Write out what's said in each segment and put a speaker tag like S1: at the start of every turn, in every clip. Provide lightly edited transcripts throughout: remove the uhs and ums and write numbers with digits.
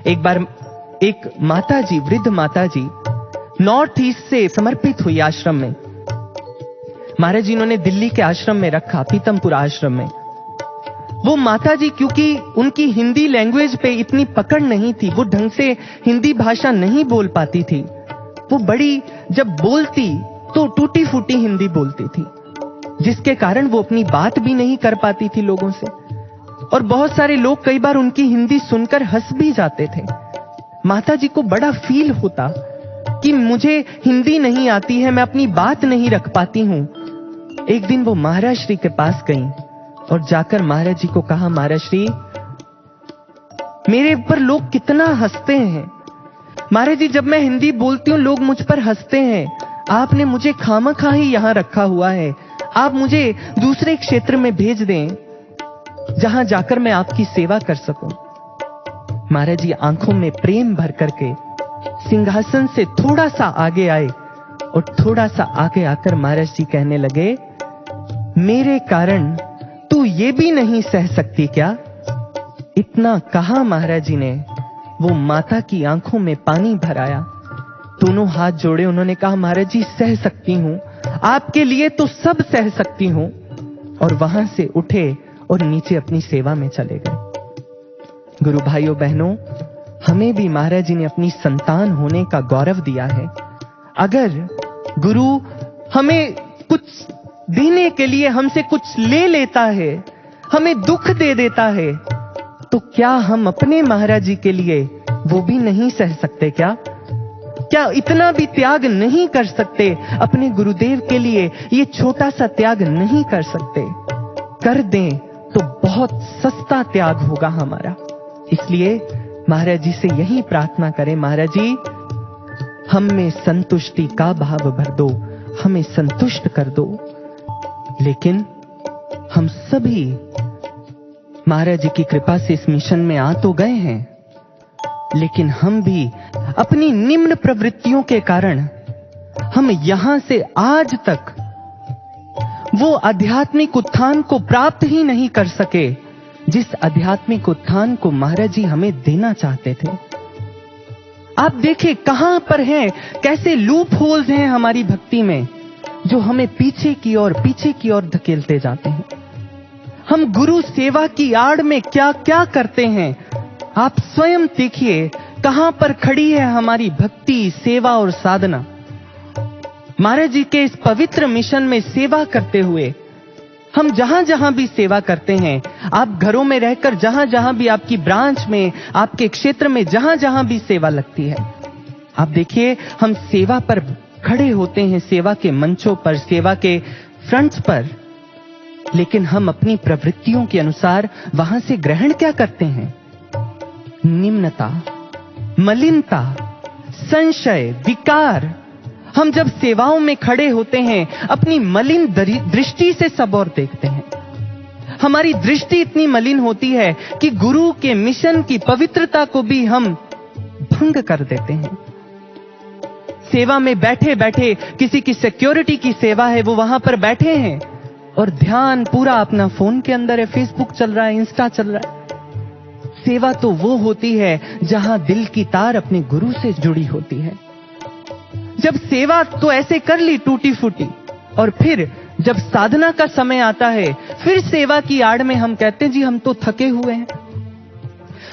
S1: एक बार एक माताजी, वृद्ध माताजी नॉर्थ ईस्ट से समर्पित हुई आश्रम में। महाराज जी इन्होंने दिल्ली के आश्रम में रखा, पीतमपुरा आश्रम में। वो माताजी, क्योंकि उनकी हिंदी लैंग्वेज पे इतनी पकड़ नहीं थी, वो ढंग से हिंदी भाषा नहीं बोल पाती थी, वो बड़ी जब बोलती तो टूटी फूटी हिंदी बोलती थी, जिसके कारण वो अपनी बात भी नहीं कर पाती थी लोगों से। और बहुत सारे लोग कई बार उनकी हिंदी सुनकर हंस भी जाते थे। माताजी को बड़ा फील होता कि मुझे हिंदी नहीं आती है, मैं अपनी बात नहीं रख पाती हूं। एक दिन वो महाराज श्री के पास गई और जाकर महाराज जी को कहा, महाराज श्री मेरे ऊपर लोग कितना हंसते हैं। महाराज जी जब मैं हिंदी बोलती हूं लोग मुझ पर हंसते हैं। आपने मुझे खामखा ही यहां रखा हुआ है, आप मुझे दूसरे क्षेत्र में भेज दें जहां जाकर मैं आपकी सेवा कर सकूं। महाराज जी आंखों में प्रेम भर करके सिंहासन से थोड़ा सा आगे आए और थोड़ा सा आगे आकर महाराज जी कहने लगे, मेरे कारण तू ये भी नहीं सह सकती क्या? इतना कहा महाराज जी ने, वो माता की आंखों में पानी भर आया। दोनों हाथ जोड़े उन्होंने कहा, महाराज जी सह सकती हूं, आपके लिए तो सब सह सकती हूं। और वहां से उठे और नीचे अपनी सेवा में चले गए। गुरु भाइयों बहनों, हमें भी महाराज जी ने अपनी संतान होने का गौरव दिया है। अगर गुरु हमें कुछ देने के लिए हमसे कुछ ले लेता है, हमें दुख दे देता है, तो क्या हम अपने महाराज जी के लिए वो भी नहीं सह सकते क्या? क्या इतना भी त्याग नहीं कर सकते? अपने गुरुदेव के लिए ये छोटा सा त्याग नहीं कर सकते? कर दें तो बहुत सस्ता त्याग होगा हमारा। इसलिए महाराज जी से यही प्रार्थना करें, महाराज जी हम में संतुष्टि का भाव भर दो, हमें संतुष्ट कर दो। लेकिन हम सभी महाराज जी की कृपा से इस मिशन में आ तो गए हैं, लेकिन हम भी अपनी निम्न प्रवृत्तियों के कारण हम यहां से आज तक वो आध्यात्मिक उत्थान को प्राप्त ही नहीं कर सके जिस आध्यात्मिक उत्थान को महाराज जी हमें देना चाहते थे। आप देखिए कहां पर हैं, कैसे लूप होल्स हैं हमारी भक्ति में जो हमें पीछे की ओर धकेलते जाते हैं। हम गुरु सेवा की आड़ में क्या क्या करते हैं, आप स्वयं देखिए कहां पर खड़ी है हमारी भक्ति, सेवा और साधना। महाराज जी के इस पवित्र मिशन में सेवा करते हुए हम जहां जहां भी सेवा करते हैं, आप घरों में रहकर जहां जहां भी आपकी ब्रांच में, आपके क्षेत्र में जहां जहां भी सेवा लगती है, आप देखिए हम सेवा पर खड़े होते हैं, सेवा के मंचों पर, सेवा के फ्रंट्स पर, लेकिन हम अपनी प्रवृत्तियों के अनुसार वहां से ग्रहण क्या करते हैं? निम्नता, मलिनता, संशय, विकार। हम जब सेवाओं में खड़े होते हैं अपनी मलिन दृष्टि से सब और देखते हैं। हमारी दृष्टि इतनी मलिन होती है कि गुरु के मिशन की पवित्रता को भी हम भंग कर देते हैं। सेवा में बैठे बैठे किसी की सिक्योरिटी की सेवा है, वो वहां पर बैठे हैं और ध्यान पूरा अपना फोन के अंदर है, फेसबुक चल रहा है, इंस्टा चल रहा है। सेवा तो वो होती है जहां दिल की तार अपने गुरु से जुड़ी होती है। जब सेवा तो ऐसे कर ली टूटी फूटी, और फिर जब साधना का समय आता है, फिर सेवा की आड़ में हम कहते हैं जी हम तो थके हुए हैं,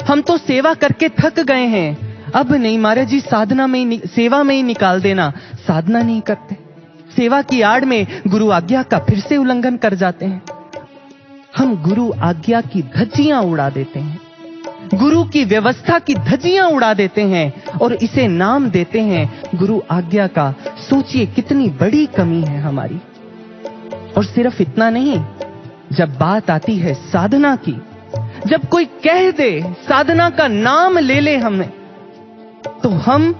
S1: हम तो सेवा करके थक गए हैं, अब नहीं महाराज जी साधना में ही, सेवा में ही निकाल देना। साधना नहीं करते, सेवा की आड़ में गुरु आज्ञा का फिर से उल्लंघन कर जाते हैं। हम गुरु आज्ञा की धज्जियां उड़ा देते हैं, गुरु की व्यवस्था की धज्जियां उड़ा देते हैं और इसे नाम देते हैं गुरु आज्ञा का। सोचिए कितनी बड़ी कमी है हमारी। और सिर्फ इतना नहीं, जब बात आती है साधना की, जब कोई कह दे साधना का नाम ले ले हमें, तो हम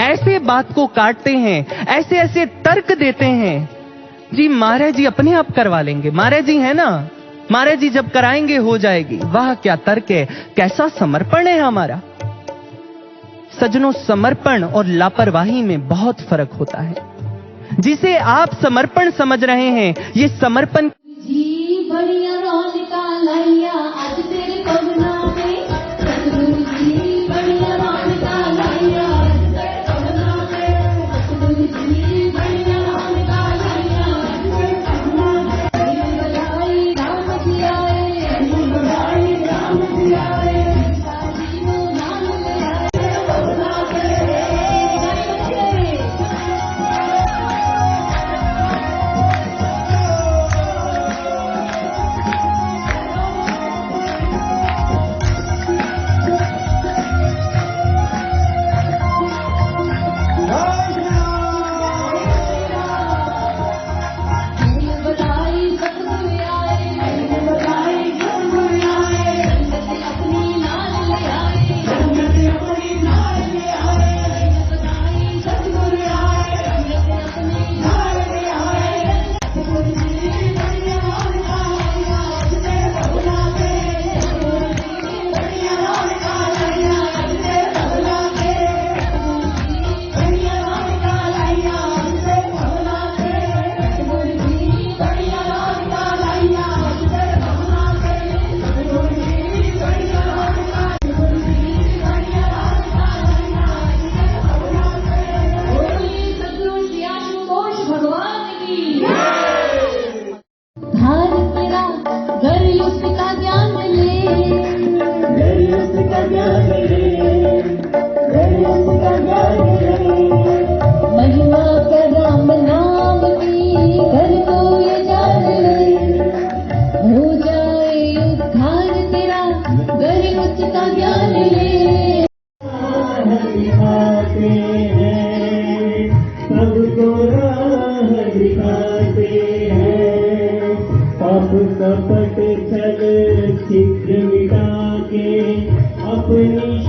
S1: ऐसे बात को काटते हैं, ऐसे ऐसे तर्क देते हैं, जी महाराज जी अपने आप करवा लेंगे, महाराज जी है ना, महाराज जी जब कराएंगे हो जाएगी। वाह क्या तर्क है, कैसा समर्पण है हमारा। सज्जनों, समर्पण और लापरवाही में बहुत फर्क होता है। जिसे आप समर्पण समझ रहे हैं, ये समर्पण
S2: जी बढ़िया रोज का लैया आज तेरे पगना में, सतगुरु जी बढ़िया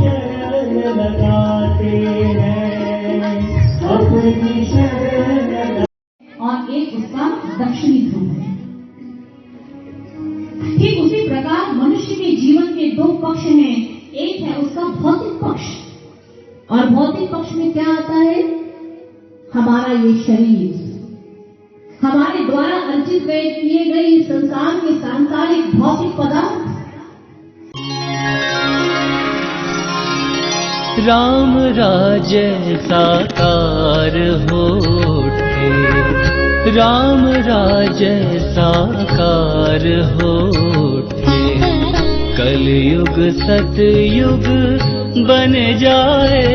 S3: शरण लगाते हैं, अपनी शरण।
S2: और एक उसका दक्षिणी ध्रुव है। ठीक उसी प्रकार मनुष्य के जीवन के दो पक्ष हैं। एक है उसका भौतिक पक्ष, और भौतिक पक्ष में क्या आता है? हमारा ये शरीर, हमारे द्वारा अर्जित किए गए इस संसार के सांसारिक भौतिक पदार्थ।
S4: राम राज्य साकार होठे, राम राज्य साकार होठे, कलयुग सतयुग बन जाए।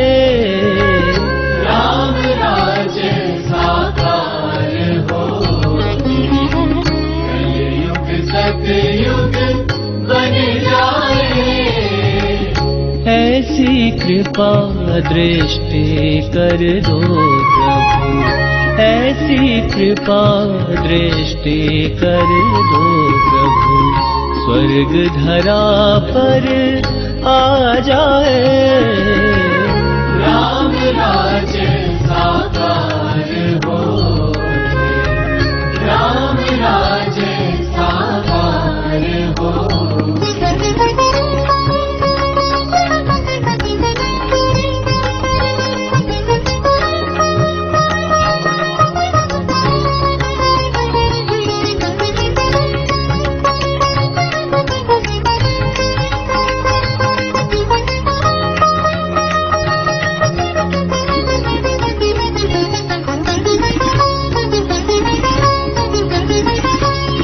S4: राम राज्य साकार होठे, कलयुग सतयुग बन जाए। ऐसी कृपा दृष्टि कर दो प्रभु, ऐसी कृपा दृष्टि कर दो प्रभु, स्वर्ग धरा पर आ जाए। राम राज्य साकार होठे, राम राज्य साकार होठे।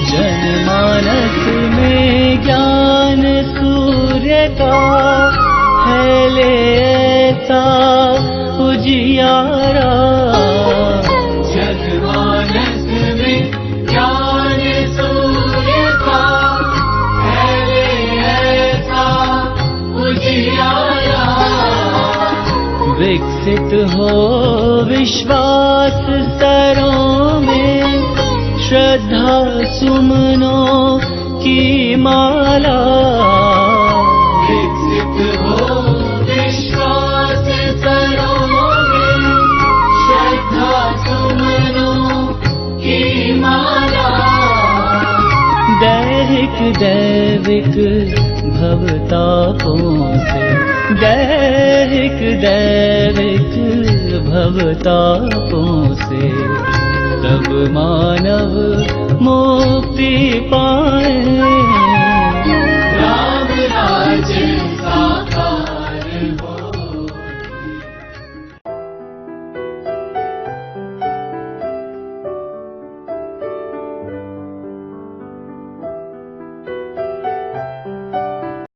S4: जनमानस में ज्ञान सूर्य का फैले ऐसा उजियारा। जनमानस में ज्ञान सूर्य का फैले ऐसा उजियारा। विकसित हो विश्वास स्तरों में, श्रद्धा सुमनों की माला। विकसित हो विश्वास स्तरों में, श्रद्धा सुमनों की माला। दैहिक दैविक भवतापों से, दैहिक दैविक भवतापों से, तब मानव मुक्ति पाए।